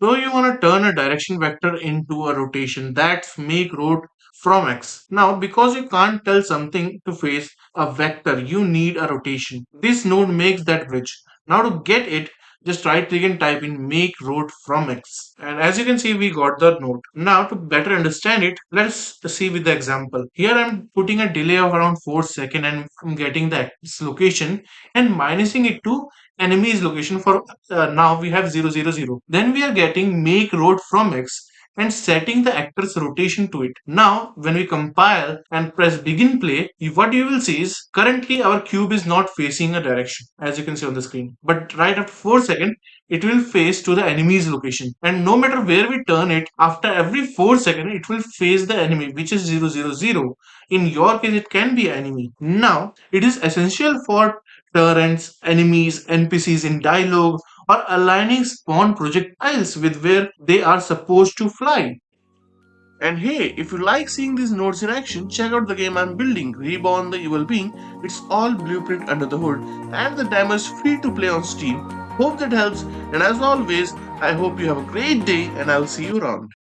So you want to turn a direction vector into a rotation. That's make road from X. Now, because you can't tell something to face a vector, you need a rotation. This node makes that bridge. Now to get it, just right click and type in make road from X. And as you can see, we got the node. Now to better understand it, let's see with the example. Here I'm putting a delay of around 4 seconds and I'm getting the X location and minusing it to enemy's location for now we have 000. Then we are getting make road from X and setting the actor's rotation to it. Now, when we compile and press begin play, what you will see is currently our cube is not facing a direction, as you can see on the screen. But right after 4 seconds, it will face to the enemy's location. And no matter where we turn it, after every 4 seconds, it will face the enemy, which is 000. In your case, it can be enemy. Now, it is essential for turrets, enemies, NPCs in dialogue, or aligning spawn projectiles with where they are supposed to fly. And hey, if you like seeing these nodes in action, check out the game I'm building, Reborn the Evil Being. It's all blueprint under the hood, and the demo is free to play on Steam. Hope that helps, and as always, I hope you have a great day, and I'll see you around.